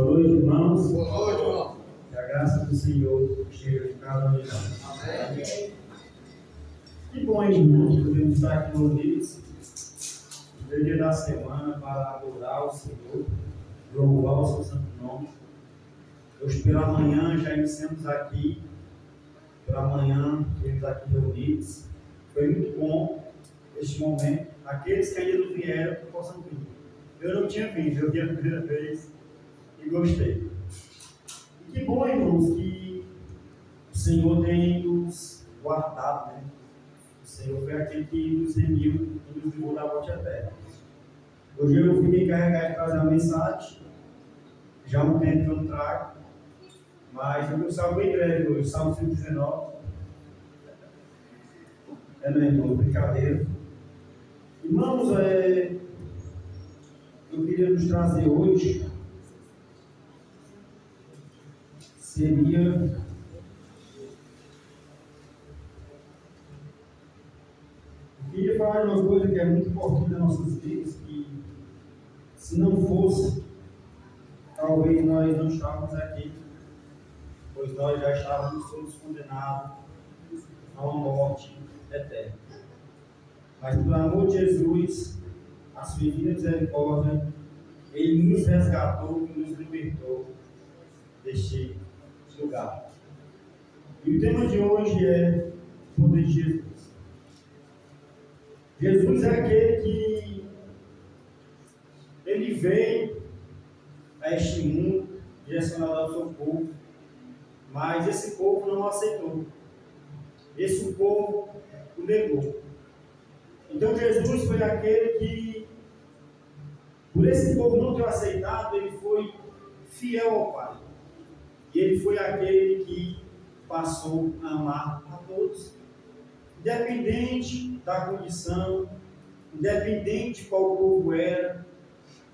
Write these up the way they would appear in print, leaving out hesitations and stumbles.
noite, irmãos. Boa noite, irmão. Que a graça do Senhor esteja de cada um de nós. Amém. Que bom, irmãos, podemos estar aqui reunidos no dia da semana para adorar o Senhor, louvar o seu santo nome. Hoje pela manhã já iniciamos aqui, pela manhã estivemos aqui reunidos. Foi muito bom este momento. Aqueles que ainda não vieram, que possam vir. Eu não tinha vindo, eu vi a primeira vez e gostei. E que bom, irmãos, que o Senhor tem nos guardado, né? O Senhor foi aquele que nos remiu e nos livrou da morte eterna. Hoje eu fiquei encarregado de trazer a mensagem. Já há um tempo que eu não trago, mas eu salvo bem breve hoje, Salmo 119. Não, irmão, brincadeira. Irmãos, eu queria nos trazer hoje seria eu queria falar de uma coisa que é muito importante nas nossas vidas, que se não fosse, talvez nós não estávamos aqui, pois nós já estávamos todos condenados a uma morte eterna. Mas pelo amor de Jesus, a sua divina misericórdia, Ele nos resgatou e nos libertou deste lugar. E o tema de hoje é o poder de Jesus. Jesus é aquele que Ele veio a este mundo direcionado ao seu povo, mas esse povo não o aceitou. Esse povo o negou. Então Jesus foi aquele que, por esse povo não ter aceitado, ele foi fiel ao Pai. E ele foi aquele que passou a amar a todos, independente da condição, independente de qual povo era.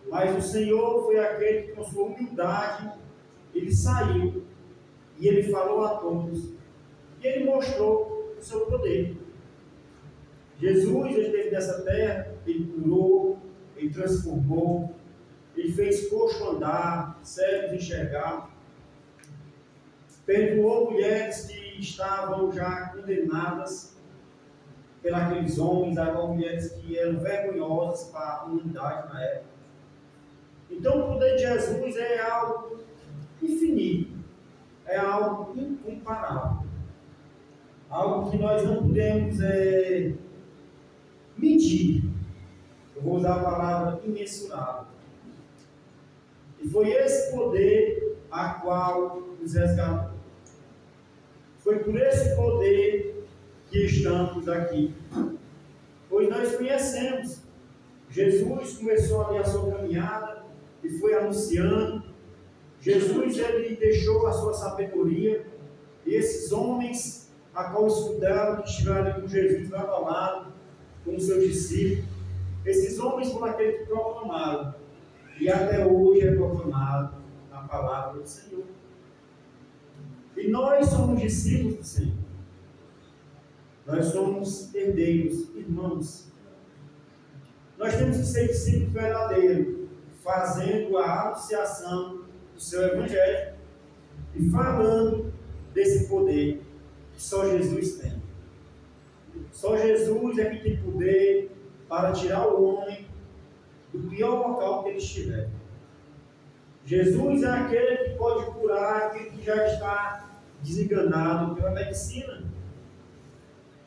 Mas o Senhor foi aquele que, com sua humildade, ele saiu e ele falou a todos. E ele mostrou o seu poder. Jesus, ele esteve nessa terra, ele curou, ele transformou, ele fez coxo andar, cegos enxergar, perdoou mulheres que estavam já condenadas pelos homens, agora mulheres que eram vergonhosas para a comunidade na época. Então o poder de Jesus é algo infinito, é algo incomparável, algo que nós não podemos medir. Eu vou usar a palavra imensurável. E foi esse poder a qual nos resgatou. Foi por esse poder que estamos aqui. Pois nós conhecemos. Jesus começou ali a sua caminhada e foi anunciando. Jesus, ele deixou a sua sabedoria. E esses homens a qual escutaram, que estiveram com Jesus lado a lado, com os seus discípulos, esses homens foram aqueles que proclamaram, e até hoje é proclamado a palavra do Senhor. E nós somos discípulos do Senhor, nós somos herdeiros, irmãos. Nós temos que ser discípulos verdadeiros, fazendo a anunciação do seu Evangelho e falando desse poder que só Jesus tem. Só Jesus é que tem poder para tirar o homem do pior local que ele estiver. Jesus é aquele que pode curar aquele que já está desenganado pela medicina.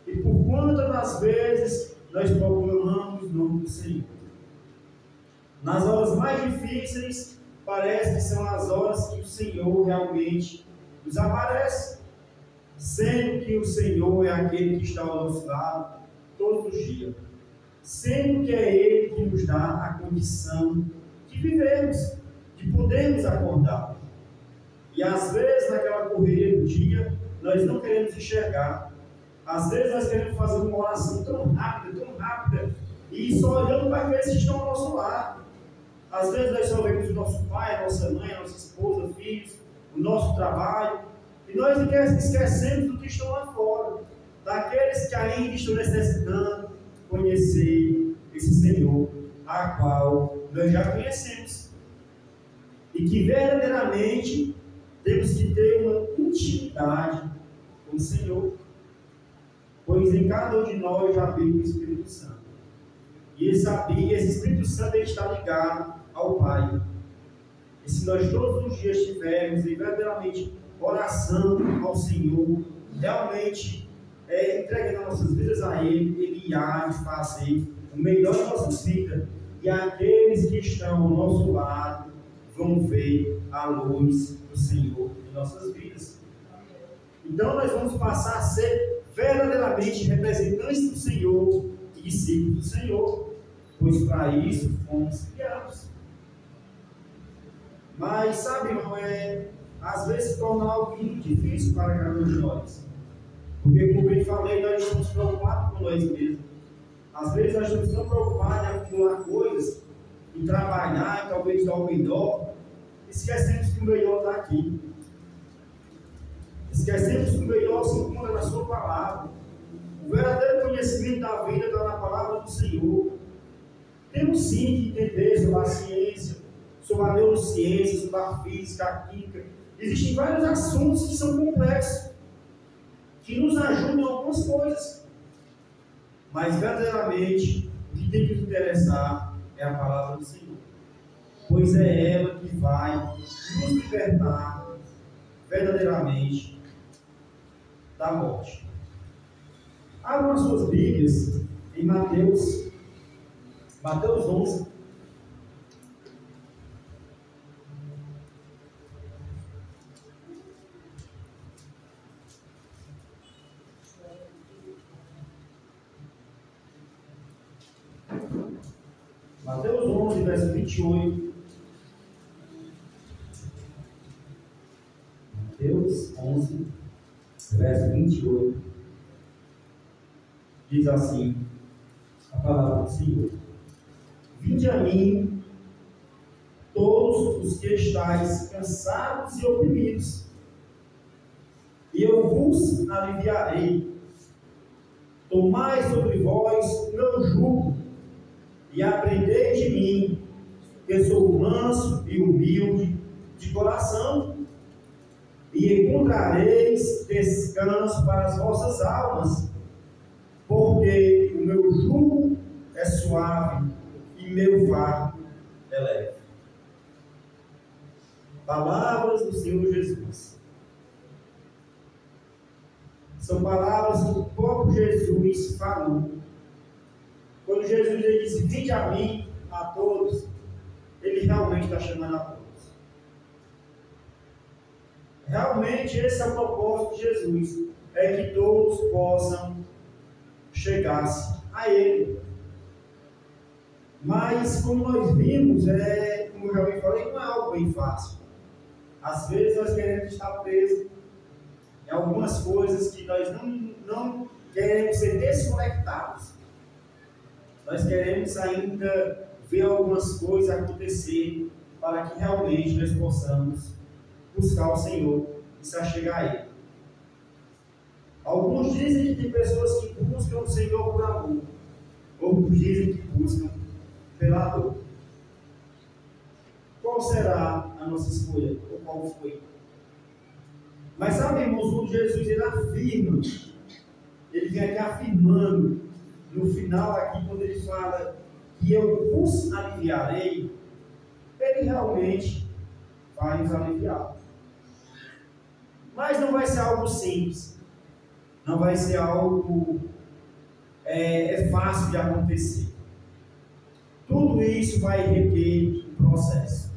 E por quantas das vezes nós proclamamos o nome do Senhor? Nas horas mais difíceis, parece que são as horas que o Senhor realmente nos aparece. Sendo que o Senhor é aquele que está ao nosso lado todos os dias. Sendo que é Ele que nos dá a condição de vivermos, de podermos acordar. E às vezes, naquela correria do dia, nós não queremos enxergar. Às vezes nós queremos fazer uma oração tão rápida, e só olhando para aqueles que estão ao nosso lado. Às vezes nós só vemos o nosso pai, a nossa mãe, a nossa esposa, filhos, o nosso trabalho, e nós esquecemos do que estão lá fora, daqueles que ainda estão necessitando conhecer esse Senhor, a qual nós já conhecemos. e que verdadeiramente temos que ter uma intimidade com o Senhor, pois em cada um de nós já vive o Espírito Santo. E esse Espírito Santo está ligado ao Pai. E se nós todos os dias tivermos verdadeiramente oração ao Senhor, realmente entregando nossas vidas a Ele, Ele há de fazer o melhor de nossas vidas. E aqueles que estão ao nosso lado vão ver a luz do Senhor em nossas vidas. Então nós vamos passar a ser verdadeiramente representantes do Senhor e discípulos do Senhor, pois para isso fomos criados. Mas sabe, irmão, às vezes se torna algo muito difícil para cada um de nós, porque como eu falei, nós estamos preocupados com nós mesmos. Às vezes nós estamos tão preocupados em acumular coisas, em trabalhar, em talvez dar o melhor, esquecemos que o melhor está aqui. Esquecemos que o melhor se encontra na sua palavra. O verdadeiro conhecimento da vida está na palavra do Senhor. Temos sim que entender sobre a ciência, sobre a neurociência, sobre a física, a química. Existem vários assuntos que são complexos, que nos ajudam em algumas coisas. Mas verdadeiramente, o que tem que nos interessar é a palavra do Senhor. Pois é ela que vai nos libertar verdadeiramente da morte. Abram suas Bíblias em Mateus 11. Mateus 11, verso 28. Mateus 11, verso 28. Diz assim a palavra do Senhor: Vinde a mim, todos os que estáis cansados e oprimidos, e eu vos aliviarei. Tomai sobre vós o meu jugo, e aprendei de mim, que sou manso e humilde de coração, e encontrareis descanso para as vossas almas, porque o meu jugo é suave e meu fardo é leve. Palavras do Senhor Jesus. São palavras que o próprio Jesus falou. Quando Jesus disse: vinde a mim, a todos, Ele realmente está chamando a todos. Realmente esse é o propósito de Jesus, é que todos possam chegar-se a Ele. Mas como nós vimos, como eu já falei, não é algo bem fácil. Às vezes nós queremos estar presos em algumas coisas que nós não queremos ser desconectados. Nós queremos ainda ver algumas coisas acontecer para que realmente nós possamos buscar o Senhor e se achegar a Ele. Alguns dizem que tem pessoas que buscam o Senhor por amor, outros dizem que buscam pela dor. Qual será a nossa escolha? Ou qual foi? Mas sabe, irmãos, quando Jesus ele afirma, ele vem aqui afirmando, no final aqui, quando ele fala que eu vos aliviarei, ele realmente vai nos aliviar. Mas não vai ser algo simples, não vai ser algo fácil de acontecer. Tudo isso vai requerer um processo.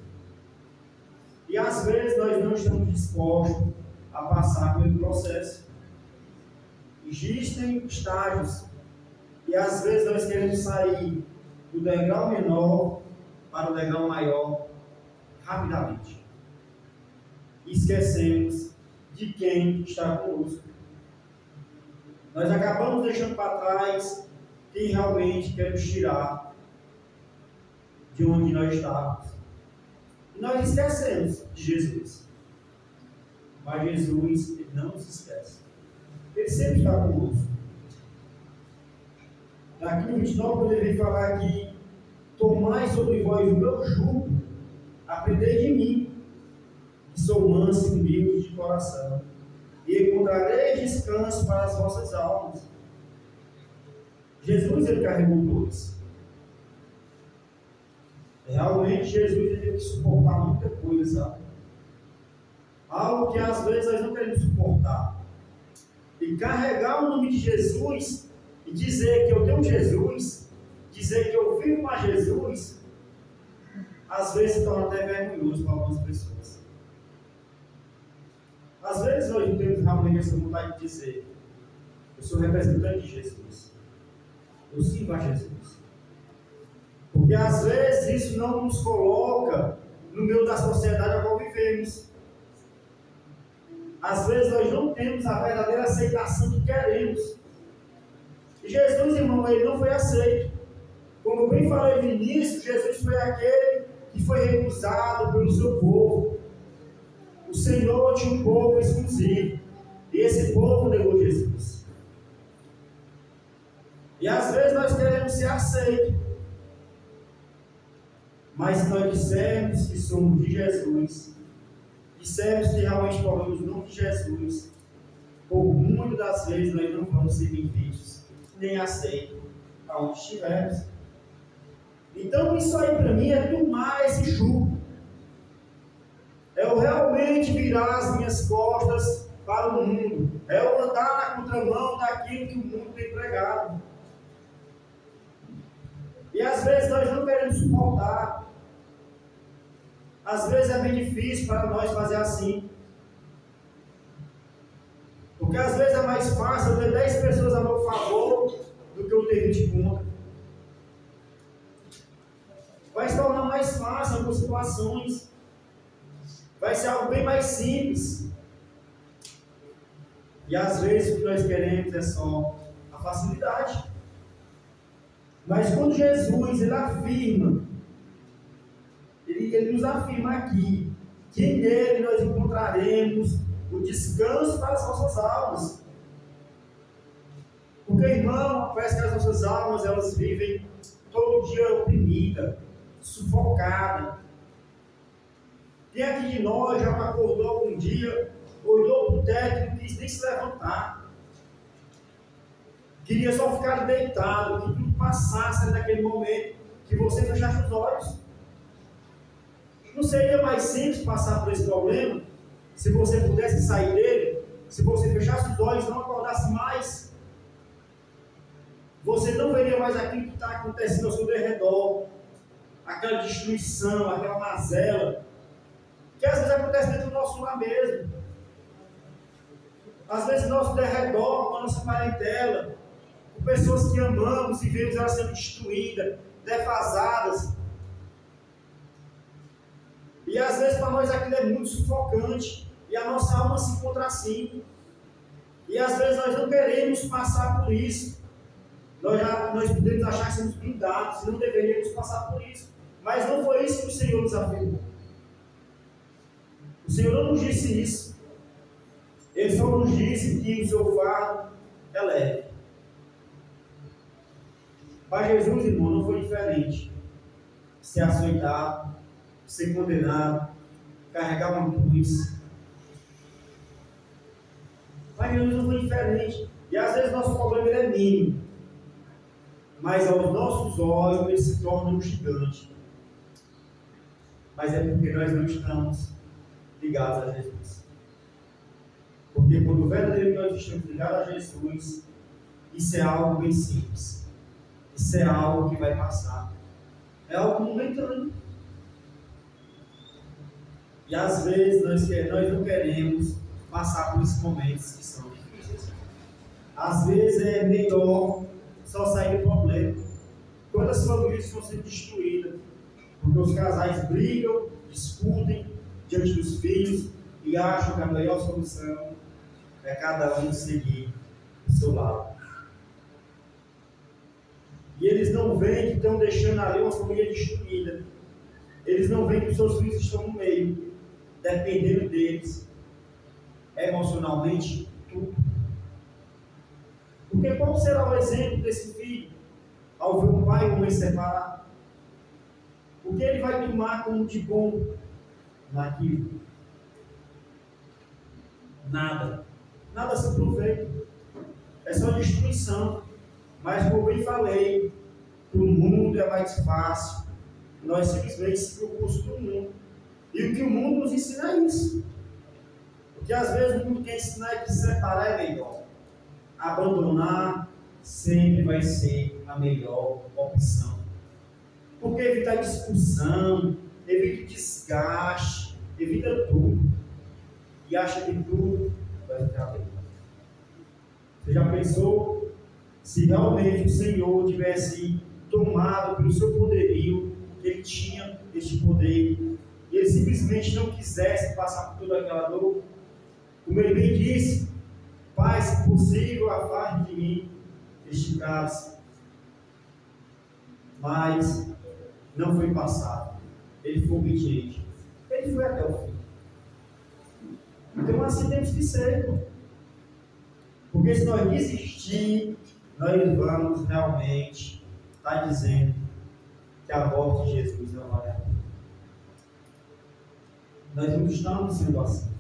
E às vezes nós não estamos dispostos a passar pelo processo. Existem estágios, e às vezes nós queremos sair do degrau menor para o degrau maior rapidamente. E esquecemos de quem está conosco. Nós acabamos deixando para trás quem realmente quer nos tirar de onde nós estávamos. E nós esquecemos de Jesus. Mas Jesus, ele não nos esquece. Ele sempre está conosco. Aqui no 29, quando ele vem falar aqui: tomai sobre vós o meu jugo, aprendei de mim, que sou manso e humilde de coração, e encontrareis descanso para as vossas almas. Jesus, ele carregou todos. Realmente, Jesus ele teve que suportar muita coisa, sabe? Algo que às vezes nós não queremos suportar. E carregar o nome de Jesus e dizer que eu tenho Jesus, dizer que eu vivo com Jesus, às vezes se torna até vergonhoso para algumas pessoas. Às vezes nós não temos realmente essa vontade de dizer: eu sou representante de Jesus, eu sirvo a Jesus. Porque às vezes isso não nos coloca no meio da sociedade a qual vivemos. Às vezes nós não temos a verdadeira aceitação que queremos. E Jesus, irmão, ele não foi aceito. Como eu bem falei no início, Jesus foi aquele que foi recusado pelo seu povo. O Senhor tinha um povo exclusivo. E esse povo negou Jesus. E às vezes nós queremos ser aceitos. Mas se nós dissermos que somos de Jesus, dissermos que realmente falamos o nome de Jesus, por muitas das vezes nós não vamos ser bem-vindos, nem aceitos, aonde estivermos. Então isso aí para mim é tomar esse jugo. É eu realmente virar as minhas costas para o mundo. É eu andar na contramão daquilo que o mundo tem pregado. E às vezes nós não queremos suportar. Às vezes é bem difícil para nós fazer assim. Porque às vezes é mais fácil eu ter 10 pessoas a meu favor do que eu ter 20 contra. Vai se tornar mais fácil algumas situações. Vai ser algo bem mais simples. E às vezes o que nós queremos é só a facilidade. Mas quando Jesus ele afirma, ele nos afirma aqui, que nele nós encontraremos o descanso para as nossas almas. Porque, irmão, parece que as nossas almas elas vivem todo dia oprimidas, sufocadas. Quem aqui de nós já acordou algum dia, olhou para o teto e não quis nem se levantar? Queria só ficar deitado, que tudo passasse naquele momento, que você fechasse os olhos. Não seria mais simples passar por esse problema, se você pudesse sair dele, se você fechasse os olhos e não acordasse mais? Você não veria mais aquilo que está acontecendo ao seu redor, aquela destruição, aquela mazela, que às vezes acontece dentro do nosso lar mesmo. Às vezes nosso derredor, com a nossa parentela, com pessoas que amamos e vemos elas sendo destruídas, defasadas. E às vezes para nós aquilo é muito sufocante, e a nossa alma se encontra assim. E às vezes nós não queremos passar por isso. Nós podemos achar que somos blindados e não deveríamos passar por isso. Mas não foi isso que o Senhor nos afirmou. O Senhor não nos disse isso. Ele só nos disse que o seu fardo é leve. Para Jesus, irmão, não foi diferente. Ser açoitado, ser condenado, carregar uma cruz. Para Jesus não foi diferente. E às vezes nosso problema ele é mínimo. Mas aos nossos olhos ele se torna um gigante. Mas é porque nós não estamos ligados a Jesus. Porque quando verdadeiramente nós estamos ligados a Jesus, isso é algo bem simples. Isso é algo que vai passar. É algo momentâneo. E às vezes nós não queremos passar por esses momentos que são difíceis. Às vezes é melhor só sair do problema. Quantas famílias estão sendo destruídas? Porque os casais brigam, discutem diante dos filhos e acham que a melhor solução é cada um seguir o seu lado. E eles não veem que estão deixando ali uma família destruída. Eles não veem que os seus filhos estão no meio, dependendo deles, emocionalmente, tudo. Porque qual será o exemplo desse filho ao ver um pai e uma mãe separados? O que ele vai tomar como de bom naquilo? nada. Nada se aproveita. É só destruição. Mas, como eu falei, para o mundo é mais fácil nós simplesmente seguir o curso do mundo. E o que o mundo nos ensina é isso. Porque às vezes o mundo quer ensinar que separar é melhor. Abandonar sempre vai ser a melhor opção. Porque evita discussão, evita desgaste, evita tudo. E acha que tudo vai ficar bem. Você já pensou se realmente o Senhor tivesse tomado pelo seu poderio, que Ele tinha este poder, e Ele simplesmente não quisesse passar por toda aquela dor? Como Ele bem disse, Pai, se possível, afaste de mim este cálice. Mas não foi passado. Ele foi obediente. Ele foi até o fim. Então assim temos que ser, irmão. Porque se nós desistir, nós vamos realmente estar dizendo que a morte de Jesus não vale a pena. Nós não estamos sendo assim.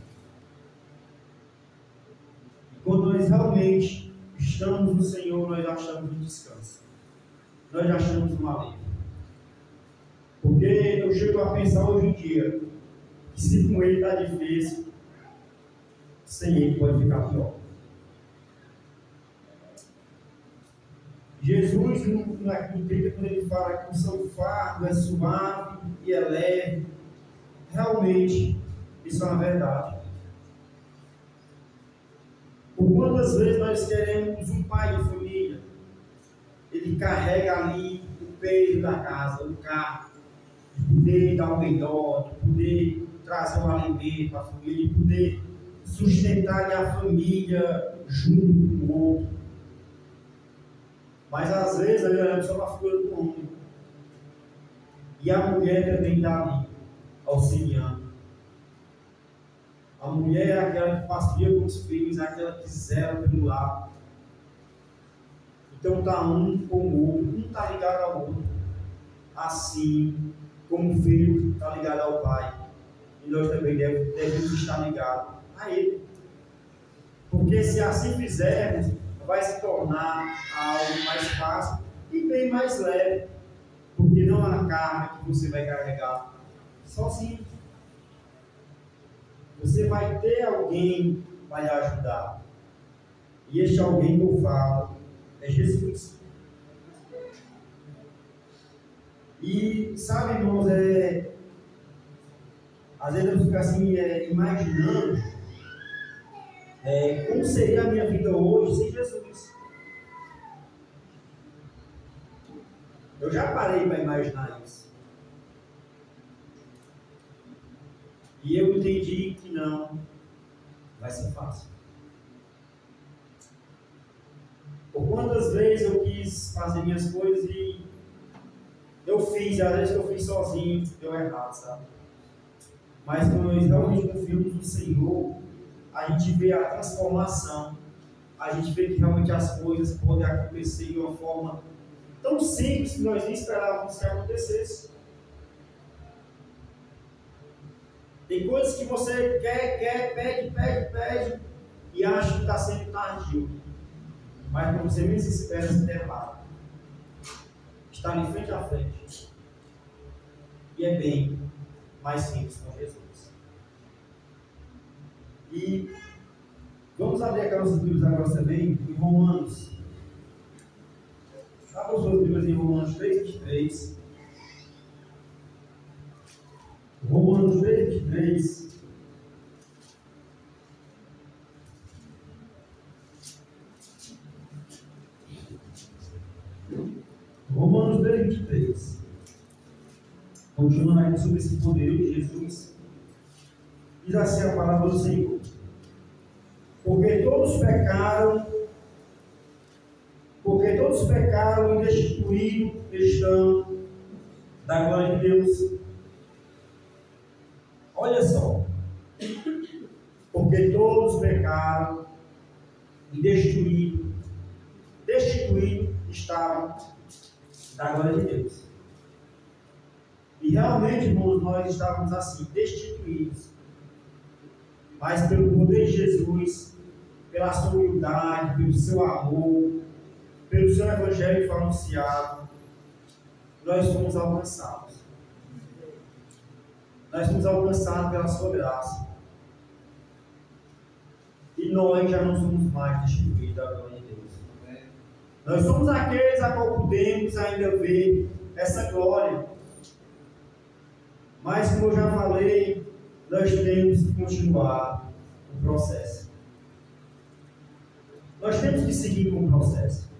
E quando nós realmente estamos no Senhor, nós achamos um descanso. Nós achamos um alívio. Porque eu chego a pensar hoje em dia que se com Ele está difícil, sem Ele pode ficar pior. Jesus, no 30, quando Ele fala que o seu fardo é suave e é leve, realmente, isso é uma verdade. Por quantas vezes nós queremos um pai de família, ele carrega ali o peso da casa, o carro, de poder dar o melhor, de poder trazer um alimento para a família, de poder sustentar a família junto com o outro. Mas às vezes nós olhamos só para a figura do homem. E a mulher também está ali, auxiliando. A mulher é aquela que passeia com os filhos, é aquela que zela pelo lar. Então está um com o outro, um está ligado ao outro. Assim como o filho está ligado ao pai. E nós também devemos estar ligados a ele. Porque se assim fizermos, vai se tornar algo mais fácil e bem mais leve. Porque não há carga que você vai carregar sozinho. Você vai ter alguém para lhe ajudar. E este alguém que eu falo é Jesus. E sabe, irmãos, às vezes eu fico assim, imaginando como seria a minha vida hoje sem Jesus. Eu já parei para imaginar isso. E eu entendi que não vai ser fácil. Por quantas vezes eu quis fazer minhas coisas e eu fiz, às vezes eu fiz sozinho, deu errado, sabe? Mas quando nós realmente confiamos no Senhor, a gente vê a transformação, a gente vê que realmente as coisas podem acontecer de uma forma tão simples que nós nem esperávamos que acontecesse. Tem coisas que você quer, pede e acha que está sendo tardio. Mas quando você menos espera, se depara. Está ali frente a frente. E é bem mais simples com Jesus. E vamos abrir aquelas Bíblias agora também em Romanos. Abra os seus Bíblias em Romanos 3:23. Romanos 3:23. Romanos 3:23. Continuando aqui sobre esse poder de Jesus. Diz assim a palavra do Senhor: porque todos pecaram e destituídos estão da glória de Deus. Olha só, porque todos pecaram e destituídos estavam da glória de Deus. E realmente, irmãos, nós estávamos assim, destituídos. mas pelo poder de Jesus, pela sua humildade, pelo seu amor, pelo seu evangelho que foi anunciado, nós fomos alcançados. Nós fomos alcançados pela sua graça. E nós já não somos mais destituídos da glória de Deus. Nós somos aqueles a qual podemos ainda ver essa glória. Mas, como eu já falei, nós temos que continuar o processo. Nós temos que seguir com o processo.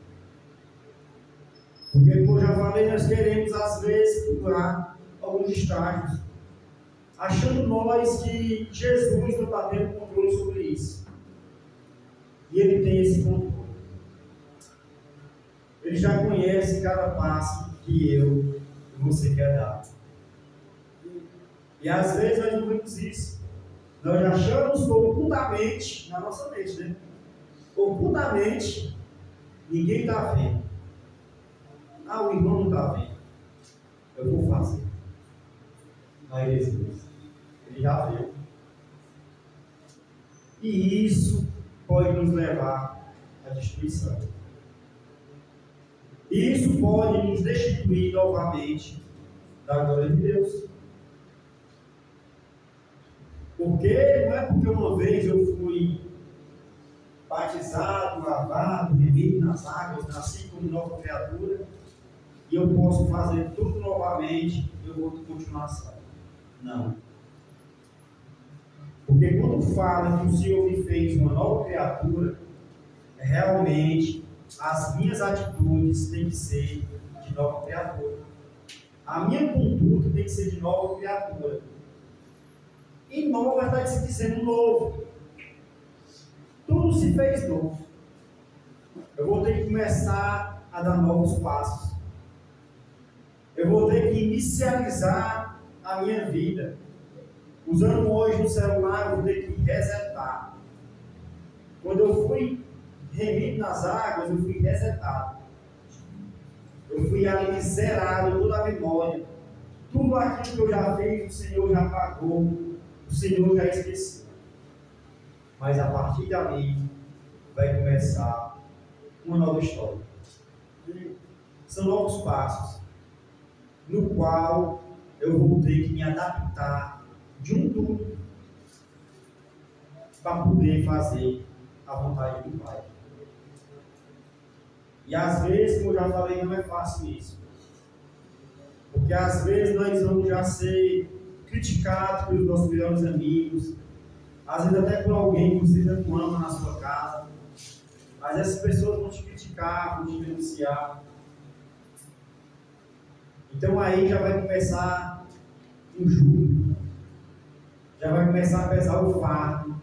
Porque, como eu já falei, nós queremos, às vezes, procurar alguns estágios, achando nós que Jesus não está tendo controle sobre isso. E Ele tem esse controle. Ele já conhece cada passo que eu e você quer dar. E às vezes nós não vemos isso. Nós achamos ocultamente, na nossa mente, né? Ocultamente, ninguém está vendo. Ah, o irmão não está vendo. Eu vou fazer. Mas ele já viu. E isso pode nos levar à destruição. E isso pode nos destituir novamente da glória de Deus. Porque não é porque uma vez eu fui batizado, lavado, remido nas águas, nasci como nova criatura, e eu posso fazer tudo novamente e eu vou continuar salvo. Não. Porque quando fala que o Senhor me fez uma nova criatura, realmente as minhas atitudes têm que ser de nova criatura. A minha conduta tem que ser de nova criatura. E nova está se dizendo novo. Tudo se fez novo. Eu vou ter que começar a dar novos passos. Eu vou ter que inicializar a minha vida. Usando hoje o celular, eu vou ter que resetar. Quando eu fui remido nas águas, eu fui resetado. Eu fui ali zerado toda a memória. Tudo aquilo que eu já fiz, o Senhor já pagou. O Senhor já esqueceu. Mas a partir dali vai começar uma nova história. São novos passos, no qual eu vou ter que me adaptar de um tudo para poder fazer a vontade do Pai. E às vezes, como eu já falei, não é fácil isso. Porque às vezes nós vamos já ser criticados pelos nossos melhores amigos, às vezes até por alguém que você tanto ama na sua casa. Mas essas pessoas vão te criticar, vão te denunciar. Então aí já vai começar um jugo. Já vai começar a pesar o fardo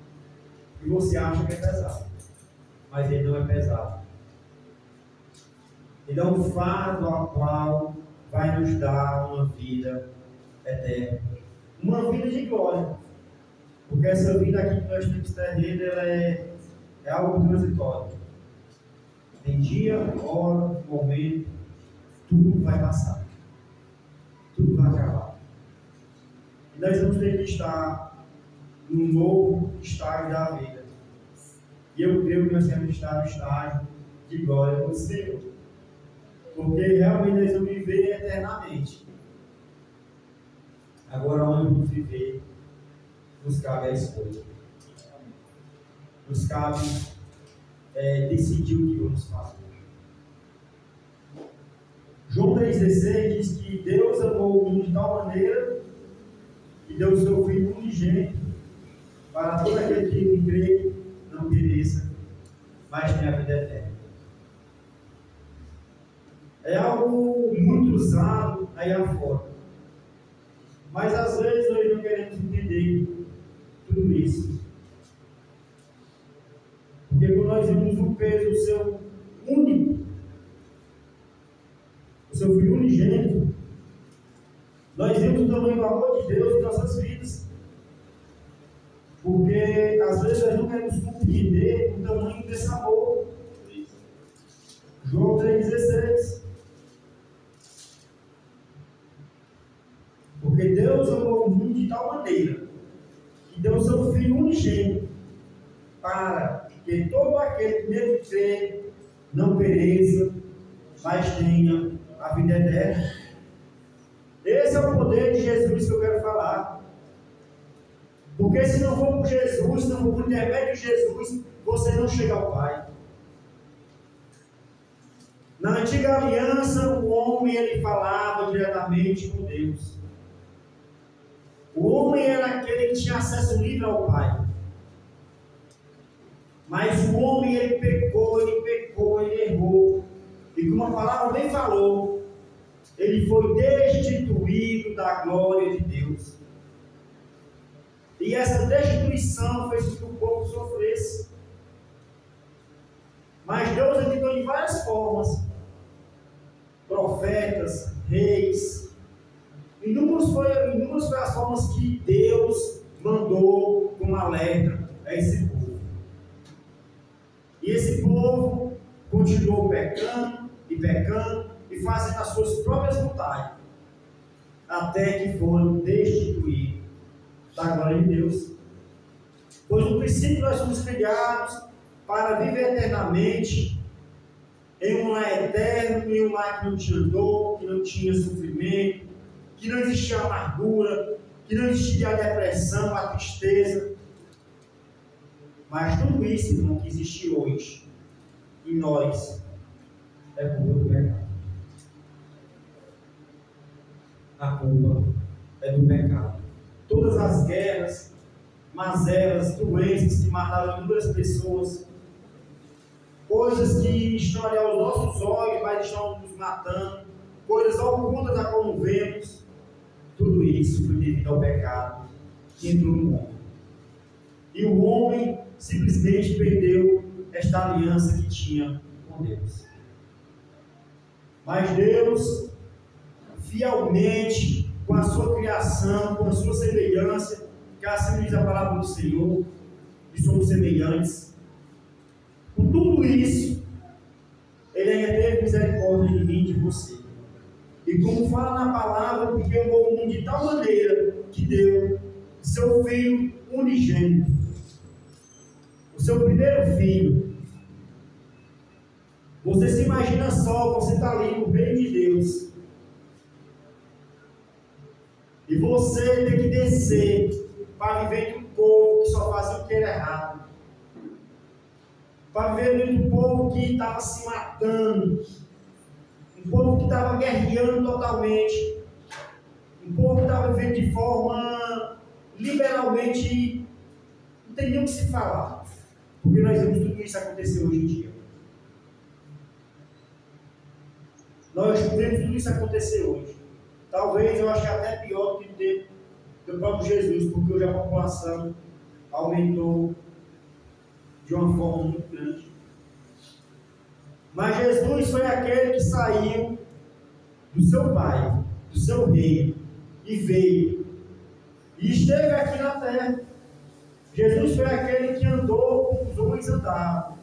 que você acha que é pesado. Mas ele não é pesado. Ele é um fardo ao qual vai nos dar uma vida eterna. Uma vida de glória. Porque essa vida aqui que nós temos terreno, ela é algo transitório. Tem dia, hora, momento, tudo vai passar. Tudo vai acabar. E nós vamos ter que estar num novo estágio da vida. E eu creio que nós temos que estar no estágio de glória com o Senhor. Porque realmente nós vamos viver eternamente. Agora, onde vamos viver, nos cabe a escolha. Nos cabe decidir o que vamos fazer. João 3,16 diz que Deus amou o mundo de tal maneira que deu o seu Filho unigênito para todo aquele que nele crê não pereça, mas tenha a vida eterna. É algo muito usado aí afora. Mas às vezes nós não queremos entender tudo isso. Porque quando nós vimos o peso do seu único, o seu Filho unigênito, nós vimos o tamanho do amor de Deus em nossas vidas. Porque às vezes nós não queremos compreender o tamanho desse amor. João 3,16. Porque Deus amou o mundo de tal maneira que deu o seu Filho unigênito, para que todo aquele que nele crê não pereça, mas tenha a vida eterna. Esse é o poder de Jesus que eu quero falar. Porque se não for por Jesus, se não for por intermédio de Jesus, você não chega ao Pai. Na antiga aliança, o homem ele falava diretamente com Deus. O homem era aquele que tinha acesso livre ao Pai. Mas o homem ele pecou, ele errou. E como a palavra bem falou, ele foi destituído da glória de Deus. E essa destituição fez com que o povo sofresse. Mas Deus editou de várias formas. Profetas, reis. Inúmeras foram as formas que Deus mandou como alerta a esse povo. E esse povo continuou pecando e fazendo as suas próprias vontades, até que foram destituídos da glória de Deus. Pois no princípio nós somos criados para viver eternamente em um lar eterno, em um lar que não tinha dor, que não tinha sofrimento, que não existia amargura, que não existia a depressão, a tristeza. Mas tudo isso, irmão, que existe hoje em nós é culpa do pecado. A culpa é do pecado. Todas as guerras, mazelas, doenças que mataram inúmeras pessoas, coisas que estão ali aos nossos olhos, mas estão nos matando, coisas ocultas a como vemos, tudo isso foi devido ao pecado que entrou no homem. E o homem simplesmente perdeu esta aliança que tinha com Deus. Mas Deus, fielmente, com a sua criação, com a sua semelhança, que assim diz a palavra do Senhor, que somos semelhantes, com tudo isso, Ele ainda teve misericórdia de mim e de você. E como fala na palavra, porque amou o mundo de tal maneira que deu seu Filho unigênito, o seu primeiro filho. Você se imagina só, você está ali no reino de Deus, e você tem que descer para viver entre um povo que só fazia o que era errado, para viver entre um povo que estava se matando, um povo que estava guerreando totalmente, um povo que estava vivendo de forma liberalmente, não tem nem o que se falar, porque nós vemos tudo isso acontecer hoje em dia. Nós vemos tudo isso acontecer hoje. Talvez eu acho que até pior do que ter do próprio Jesus, porque hoje a população aumentou de uma forma muito grande. Mas Jesus foi aquele que saiu do seu Pai, do seu reino, e veio, e esteve aqui na terra. Jesus foi aquele que andou como os homens andavam.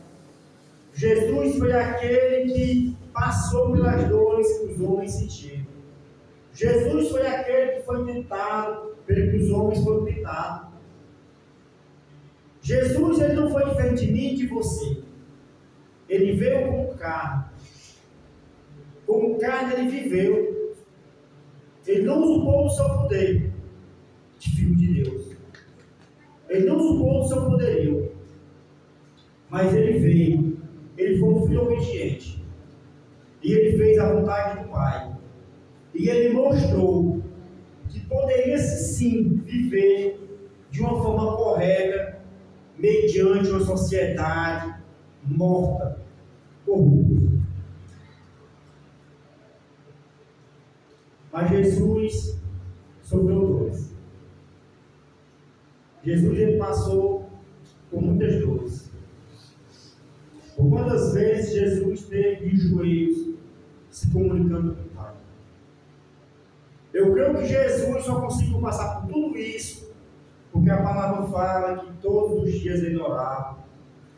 Jesus foi aquele que passou pelas dores que os homens sentiram. Jesus foi aquele que foi tentado pelo que os homens foram tentados. Jesus, ele não foi diferente de mim e de você. Ele veio como carne. Como carne ele viveu. Ele não usou do seu poder de filho de Deus. Ele não usou do seu poderio. Mas ele veio. Ele foi um filho obediente. E ele fez a vontade do Pai. E ele mostrou que poderia sim viver de uma forma correta, mediante uma sociedade morta, corrupta. Mas Jesus sofreu dores. Jesus ele passou por muitas dores. Por quantas vezes Jesus esteve de joelhos se comunicando com o Pai? Eu creio que Jesus só conseguiu passar por tudo isso porque a palavra fala que todos os dias ele orava,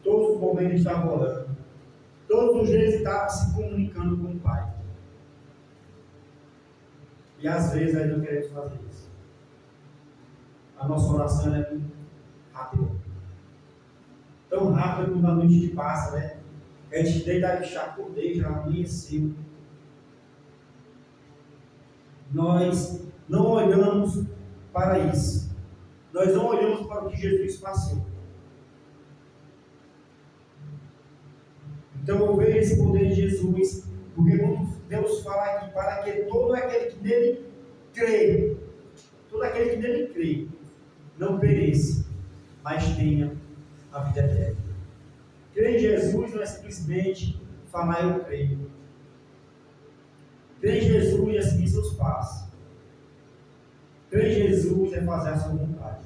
todos os momentos ele estava orando, todos os dias ele estava se comunicando com o Pai. E às vezes nós não queremos fazer isso. A nossa oração é rápido. Tão rápido como a noite que passa, né? A gente deita e acordei, já amanheceu. Nós não olhamos para isso. Nós não olhamos para o que Jesus passou. Então eu vejo esse poder de Jesus, porque quando Deus fala aqui, para que todo aquele que nele crê, todo aquele que nele crê, não pereça, mas tenha a vida eterna. Crer em Jesus não é simplesmente falar eu creio. Crer em Jesus é seguir seus passos. Crer em Jesus é fazer a sua vontade.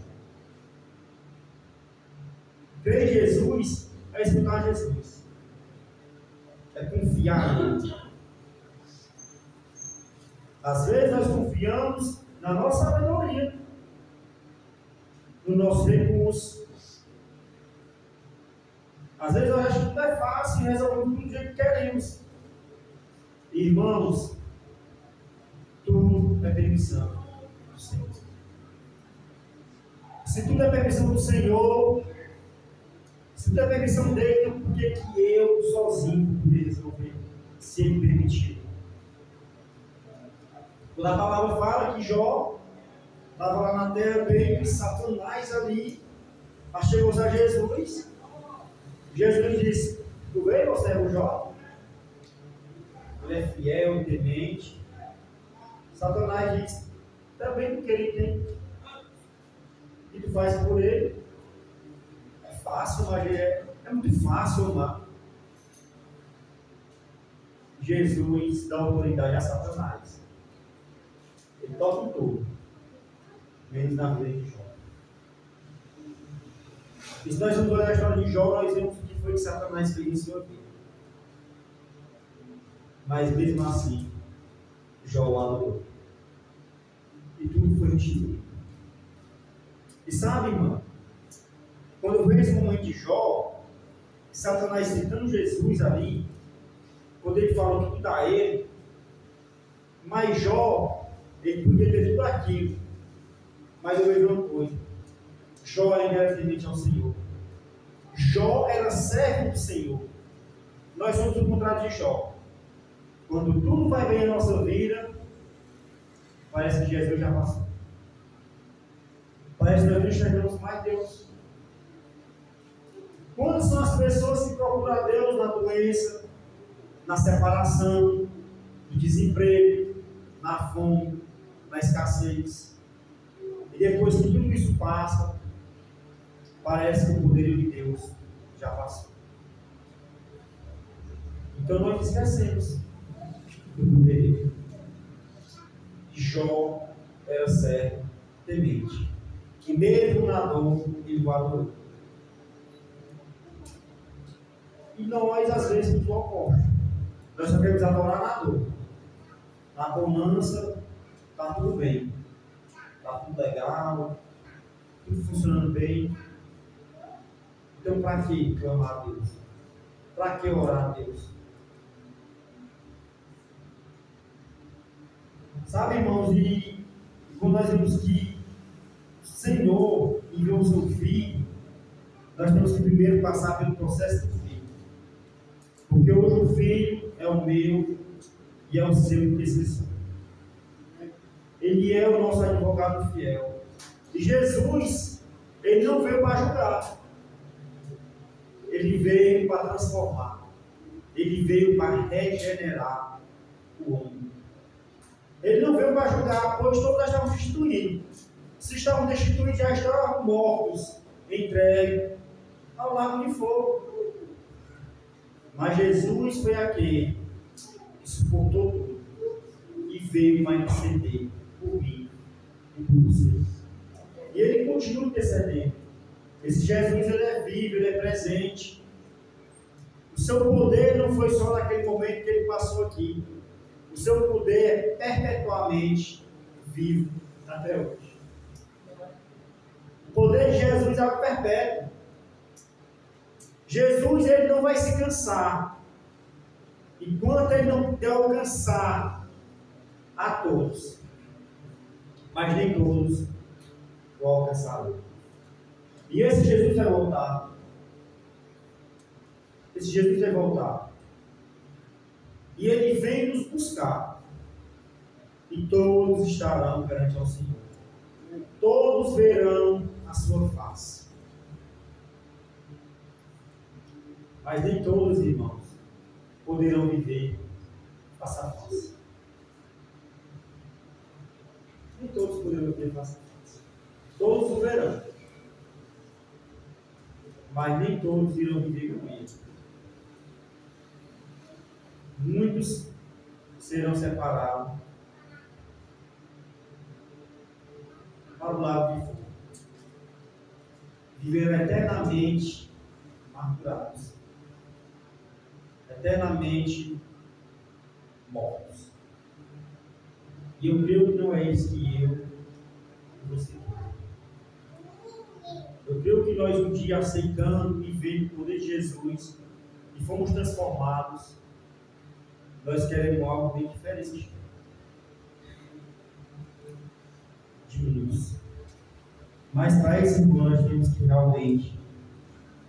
Crer em Jesus é escutar Jesus. É confiar nele. Às vezes nós confiamos na nossa sabedoria, no nosso recurso. Às vezes nós achamos que tudo é fácil e resolvemos tudo do jeito que queremos. Irmãos, tudo é permissão do Senhor. Se tudo é permissão do Senhor, se tudo é permissão dele, então por que eu sozinho poderia resolver, se ele permitir? Quando a palavra fala que Jó estava lá na terra, veio Satanás ali, achegou-se a Jesus. Jesus disse: tu veio, você é o Jó? Ele é fiel, temente. Satanás disse: também do que ele tem. E tu faz por ele. É fácil, mas é muito fácil amar. Jesus dá autoridade a Satanás. Ele toca em tudo, menos na vida de Jó. E se nós vamos olhar a história de Jó, nós vemos o que foi que Satanás fez em sua vida. Mas mesmo assim, Jó o adorou. E tudo foi restituído. E sabe, irmão, quando eu vejo esse momento de Jó, Satanás tentando Jesus ali, quando ele fala que tudo dá a ele, mas Jó, ele podia ter tudo aquilo. Mas eu vejo uma coisa: Jó era temente ao Senhor. Jó era servo do Senhor. Nós somos o contrário de Jó. Quando tudo vai bem na nossa vida, parece que Jesus já passou. Parece que nós não enxergamos mais Deus. Quando são as pessoas que procuram a Deus na doença, na separação, no desemprego, na fome, na escassez? E depois que tudo isso passa, parece que o poder de Deus já passou. Então nós esquecemos do poder. Jó era servo temente, que mesmo na dor ele o adorou. E nós às vezes nos oposto. Nós só queremos adorar na dor. Na bonança está tudo bem, está tudo legal, tudo funcionando bem. Então, para que clamar a Deus? Para que orar a Deus? Sabe, irmãos, e quando nós vemos que o Senhor enviou o seu Filho, nós temos que primeiro passar pelo processo do Filho. Porque hoje o Filho é o meu e é o seu intercessor. Ele é o nosso advogado fiel. E Jesus, ele não veio para julgar. Ele veio para transformar. Ele veio para regenerar o homem. Ele não veio para julgar, pois todos estavam destituídos. Se estavam destituídos, já estavam mortos, entregues ao lago de fogo. Mas Jesus foi aquele que suportou tudo e veio para interceder por mim e por você. E ele continua intercedendo. Esse Jesus, ele é vivo, ele é presente. O seu poder não foi só naquele momento que ele passou aqui. O seu poder é perpetuamente vivo até hoje. O poder de Jesus é algo perpétuo. Jesus, ele não vai se cansar enquanto ele não alcançar a todos. Mas nem todos vão alcançá-lo. E esse Jesus vai voltar. Esse Jesus vai voltar. E ele vem nos buscar. E todos estarão perante ao Senhor. Todos verão a sua face. Mas nem todos, irmãos, poderão viver face a face. Nem todos poderão viver face a face. Todos o verão. Mas nem todos irão viver com ele. Muitos serão separados para o lado de fora. Viverão eternamente amargurados. Eternamente mortos. E eu creio que não é isso que eu e você quer. Eu creio que nós um dia aceitando e vendo o poder de Jesus e fomos transformados, nós queremos algo bem diferente de luz. Mas para esse nós temos que realmente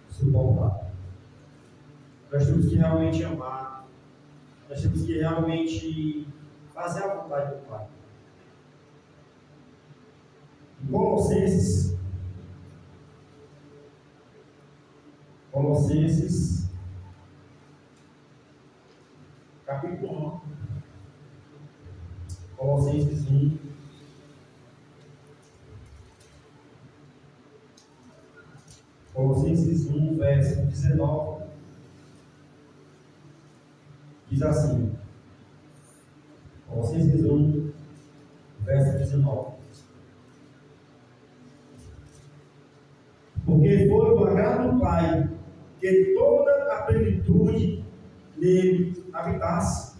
suportar. Nós temos que realmente amar. Nós temos que realmente fazer a vontade do Pai. Colossenses capítulo 1. Colossenses 1. Colossenses 1, verso 19. Diz assim. Colossenses 1, verso 19. Porque foi do agrado do Pai que toda a plenitude nele habitasse,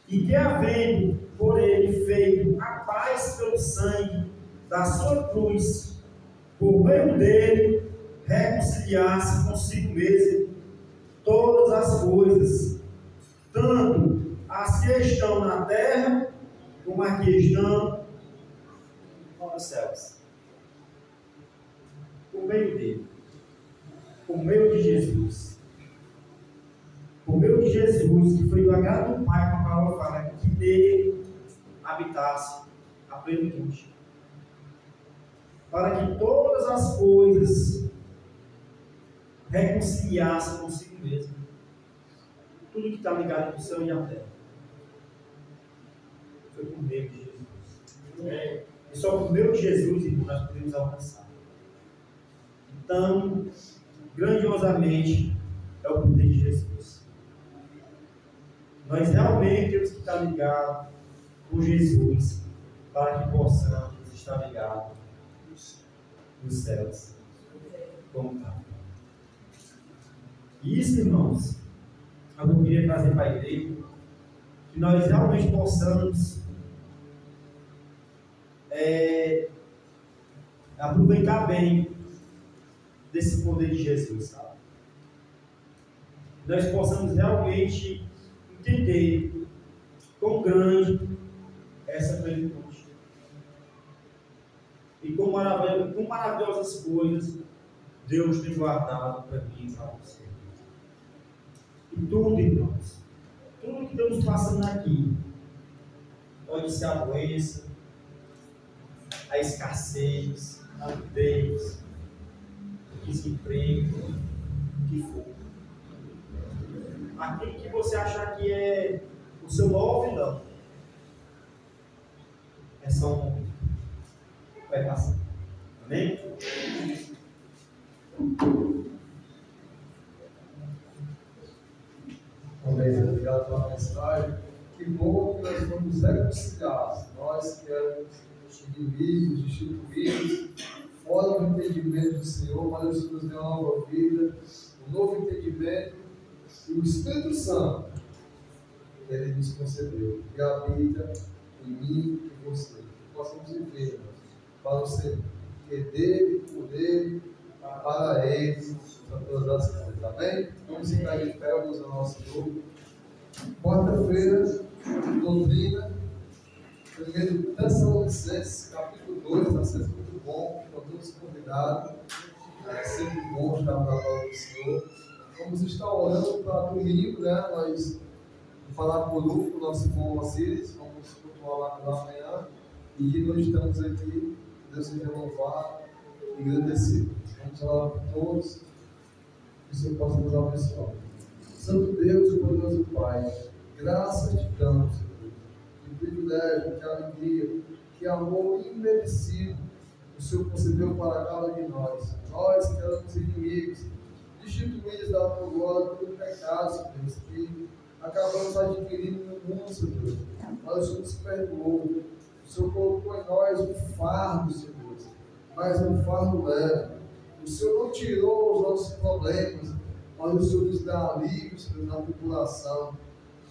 e que, havendo por ele feito a paz pelo sangue da sua cruz, por meio dele reconciliasse consigo mesmo todas as coisas, tanto as que estão na terra como as que estão nos céus. Por meio dele, por meio de Jesus. Por meio de Jesus, que foi do agrado do Pai, como a palavra fala, que nele habitasse a plenitude. Para que todas as coisas reconciliassem consigo mesmo. Tudo que está ligado com o céu e a terra. Foi por meio de Jesus. E só por meio de Jesus, irmão, nós podemos alcançar. Então, grandiosamente, é o poder de Jesus. Nós realmente temos que estar ligados com Jesus para que possamos estar ligados nos céus. Como está. E isso, irmãos, eu queria trazer para a igreja, que nós realmente possamos aproveitar bem desse poder de Jesus, sabe? Nós possamos realmente entender quão grande é essa plenitude e quão maravilhosas coisas Deus tem guardado para mim e para você. E tudo, irmãos, tudo que estamos passando aqui, pode ser a doença, a escassez, a nudez, o desemprego, o que for. Aquilo que você achar que é o seu maior vilão, é só um momento. Vai passar. Amém? Amém. Obrigado pela mensagem. Que bom que nós vamos reconciliar. Nós que éramos inimigos, destituídos, fora do entendimento do Senhor, mas o Senhor nos deu uma nova vida, um novo entendimento, e o Espírito Santo, Ele nos concedeu, e habita em mim e em você. Que possamos viver para o Senhor, que é dele, por ele, para ele, para todas as coisas. Amém? Vamos ficar de pé, vamos ao nosso grupo. Quarta-feira, doutrina, 1 Tessalonicenses, capítulo 2, está sendo muito bom, para todos os convidados. É sempre bom estar na palavra do Senhor. Vamos estar orando para domingo, né? Nós vamos falar por o nosso irmão Osiris, vamos cultuar lá pela manhã. E nós estamos aqui, Deus seja louvado e agradecido. Vamos orar por todos, que o Senhor possa nos abençoar. Santo Deus e poderoso Pai, graças te damos, Senhor. Que privilégio, que alegria, que amor imerecido o Senhor concedeu para cada de nós. Nós que éramos inimigos, destituídos da tua glória pelo pecado, Senhor Deus, que acabamos adquirindo no mundo, Senhor Deus. Mas o Senhor nos perdoou. O Senhor colocou em nós um fardo, Senhor Deus, mas um fardo leve. O Senhor não tirou os nossos problemas, mas o Senhor nos dá alívio, Senhor, na tribulação.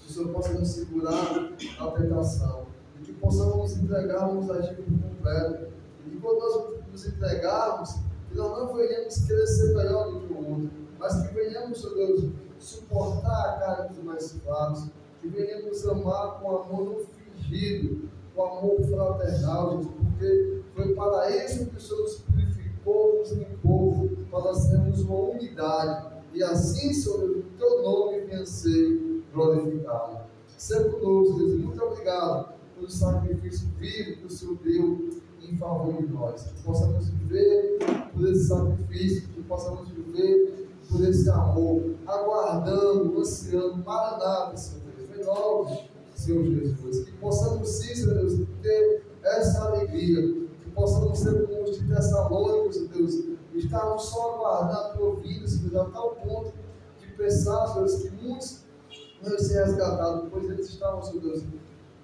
Que o Senhor possa nos segurar na tentação. E que possamos nos entregarmos a Ti por completo. E que quando nós nos entregarmos, que nós não venhamos querer ser melhor do que o outro, mas que venhamos, Senhor Deus, suportar a carne dos mais fracos. Que venhamos amar com amor não fingido, com amor fraternal, Jesus, porque foi para isso que o Senhor nos purificou, nos limpou, para sermos uma unidade. E assim, Senhor, o teu nome venha ser glorificado. Seja conosco, Deus. Muito obrigado pelo sacrifício vivo que o Senhor deu em favor de nós. Que possamos viver por esse sacrifício, que possamos viver por esse amor, aguardando, ansiando, Maranata, Senhor Deus. Vem logo, Senhor Jesus. Que possamos sim, Senhor Deus, ter essa alegria. Que possamos ser como os de Tessalônica, Senhor Deus. Estarmos só aguardando a tua vida, Senhor Deus, a tal ponto de pensar, Senhor Deus, que muitos não iam ser resgatados, pois eles estavam, Senhor Deus,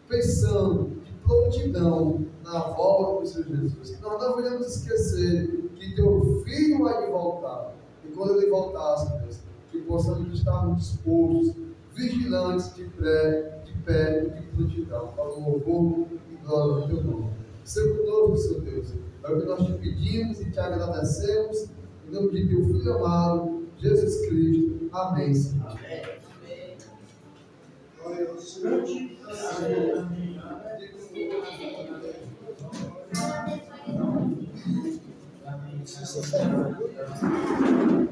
pensando de prontidão na volta do Senhor Jesus. Que nós não venhamos esquecer que teu filho vai voltar. E quando ele voltar, Senhor Deus, que possamos estar dispostos, vigilantes, de pé e de prontidão, para o louvor e glória do teu nome. Seja conosco, Senhor Deus. É o que nós te pedimos e te agradecemos. Em nome de teu Filho amado, Jesus Cristo. Amém, Senhor. Amém. Glória ao Senhor. Amém.